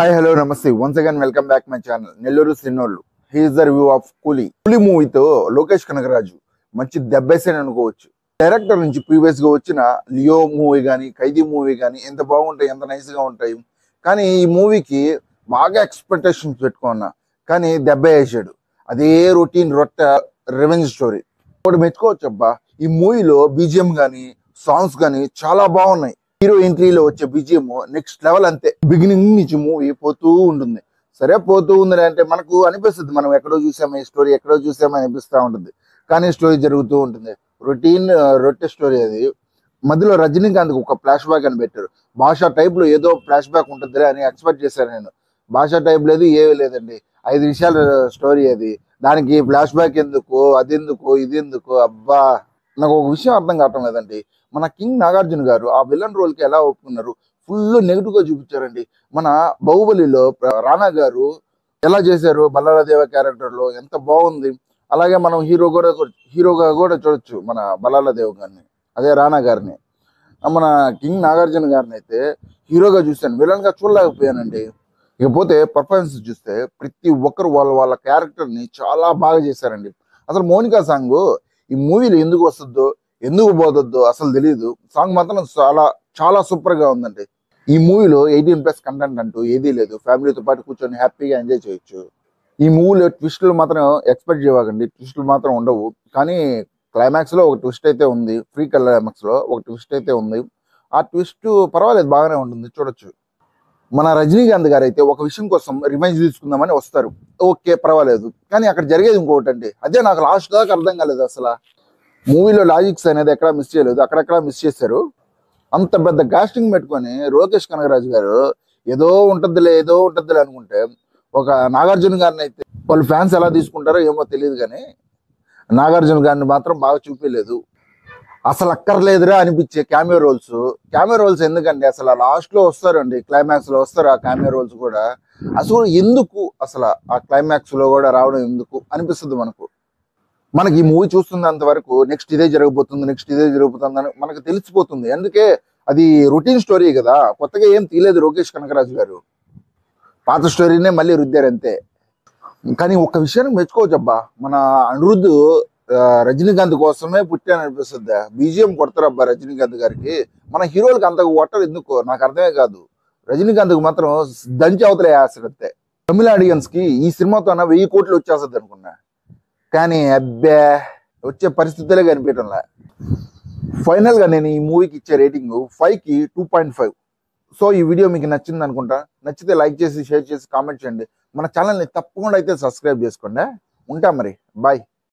Hi, hello, namaste. Once again, welcome back my channel. Nelluru Sinollu. Here is the review of Coolie. Coolie movie తో లోకేష్ కనగరాజు మంచి దెబ్బేసేని అనుకోవచ్చు. Director నుంచి previous గా వచ్చిన Leo movie గానీ ఖైదీ movie గానీ ఎంత బాగుంటాయి, ఎంత నైస్ గా ఉంటాయి. కానీ ఈ మూవీకి బాగా ఎక్స్పెక్టేషన్స్ పెట్టుకున్నా, కానీ దెబ్బ వేసాడు. అదే రొటీన్ రెవెంజ్ స్టోరీ. ఇప్పుడు మెచ్చుకోవచ్చు అబ్బా. ఈ మూవీలో బీజిఎం గానీ సాంగ్స్ గానీ చాలా బాగున్నాయి. హీరో ఎంట్రీలో వచ్చే బీజిఎం నెక్స్ట్ లెవెల్. అంతే బిగినింగ్ నుంచి మూవీ పోతూ ఉంటుంది. సరే పోతూ ఉంది అంటే మనకు అనిపిస్తుంది, మనం ఎక్కడో చూసాము ఈ స్టోరీ, ఎక్కడో చూసామని అనిపిస్తూ ఉంటుంది. కానీ స్టోరీ జరుగుతూ ఉంటుంది. రొట్టె స్టోరీ అది. మధ్యలో రజనీకాంత్ ఒక ఫ్లాష్ బ్యాక్ అని పెట్టారు. భాషా టైప్ లో ఏదో ఫ్లాష్ బ్యాక్ ఉంటుంది అని ఎక్స్పెక్ట్ చేశాను నేను. భాషా టైప్ లేదు, ఏమీ లేదండి. 5 నిమిషాల స్టోరీ అది. దానికి ఫ్లాష్ బ్యాక్ ఎందుకు, అది ఎందుకు, ఇది ఎందుకు? అబ్బా, నాకు ఒక విషయం అర్థం కావటం లేదండి. మన కింగ్ నాగార్జున గారు ఆ విలన్ రోల్ కి ఎలా ఒప్పుకున్నారు? ఫుల్ నెగిటివ్ గా చూపించారండి. మన బాహుబలిలో రానా గారు ఎలా చేశారు, బల్లాలదేవ క్యారెక్టర్ లో ఎంత బాగుంది. అలాగే మనం హీరోగా కూడా చూడొచ్చు మన బల్లాలదేవ్ గారిని, అదే రానా గారిని. మన కింగ్ నాగార్జున గారిని అయితే హీరోగా చూశాను, విలన్ గా చూడలేకపోయానండి. ఇకపోతే పర్ఫార్మెన్స్ చూస్తే ప్రతి ఒక్కరు వాళ్ళ క్యారెక్టర్ ని చాలా బాగా చేశారండి. అసలు మోనికా సాంగ్ ఈ మూవీలో ఎందుకు వస్తుందో ఎందుకు పోతుందో అసలు తెలియదు. సాంగ్ మాత్రం చాలా చాలా సూపర్ గా ఉందండి. ఈ మూవీలో 18+ కంటెంట్ అంటూ ఏదీ లేదు. ఫ్యామిలీతో పాటు కూర్చొని హ్యాపీగా ఎంజాయ్ చేయొచ్చు. ఈ మూవీలో ట్విస్టులు మాత్రం ఎక్స్పెక్ట్ చేయకండి, ట్విస్టులు మాత్రం ఉండవు. కానీ క్లైమాక్స్ లో ఒక ట్విస్ట్ అయితే ఉంది. ఫ్రీ క్లైమాక్స్ లో ఒక ట్విస్ట్ అయితే ఉంది. ఆ ట్విస్ట్ పర్వాలేదు, బాగానే ఉంటుంది, చూడొచ్చు. మన రజనీకాంత్ గారు అయితే ఒక విషయం కోసం రివెంజ్ తీసుకుందామని వస్తారు. ఓకే, పర్వాలేదు. కానీ అక్కడ జరిగేది ఇంకొకటి అండి. అదే నాకు లాస్ట్ దాకా అర్థం కాలేదు. అసలు మూవీలో లాజిక్స్ అనేది ఎక్కడా మిస్ చేయలేదు, అక్కడెక్కడ మిస్ చేశారు. అంత పెద్ద కాస్టింగ్ పెట్టుకొని లోకేష్ కనగరాజు గారు ఏదో ఉంటదిలే అనుకుంటే, ఒక నాగార్జున గారిని అయితే వాళ్ళు ఫ్యాన్స్ ఎలా తీసుకుంటారో ఏమో తెలియదు, కానీ నాగార్జున గారిని మాత్రం బాగా చూపించలేదు. అసలు అక్కర్లేదురా అనిపించే క్యామియో రోల్స్ ఎందుకండి? అసలు లాస్ట్ లో వస్తారండి, క్లైమాక్స్ లో వస్తారు ఆ క్యామియో రోల్స్ కూడా. అసలు ఎందుకు అసలు ఆ క్లైమాక్స్ లో కూడా రావడం ఎందుకు అనిపిస్తుంది మనకి ఈ మూవీ చూస్తున్నంత వరకు నెక్స్ట్ ఇదే జరగబోతుంది అని మనకు తెలిసిపోతుంది. అందుకే అది రొటీన్ స్టోరీ కదా, కొత్తగా ఏం తీయలేదు లోకేష్ కనగరాజు గారు. పాత స్టోరీనే మళ్ళీ రుద్దారు అంతే. కానీ ఒక్క విషయానికి మెచ్చుకోవచ్చు అబ్బా, మన అనిరుద్ధ్ రజనీకాంత్ కోసమే పుట్టాను అనిపిస్తుంది. బీజిఎం కొడతారు అబ్బా రజనీకాంత్ గారికి. మన హీరోలకు అంతకు కొట్టరు ఎందుకో నాకు అర్థమే కాదు. రజనీకాంత్కి మాత్రం దంచి అవతలే వేస్తాడు అంతే. తమిళ ఆడియన్స్ కి ఈ సినిమాతో 1000 కోట్లు వచ్చేస్తుంది అనుకున్నా, కానీ అబ్బే వచ్చే పరిస్థితులే కనిపించడంలా. ఫైనల్ గా నేను ఈ మూవీకి ఇచ్చే రేటింగ్ 5కి 2.5. సో ఈ వీడియో మీకు నచ్చింది అనుకుంటా. నచ్చితే లైక్ చేసి, షేర్ చేసి, కామెంట్ చేయండి. మన ఛానల్ని తప్పకుండా అయితే సబ్స్క్రైబ్ చేసుకోండి. ఉంటా మరి, బాయ్.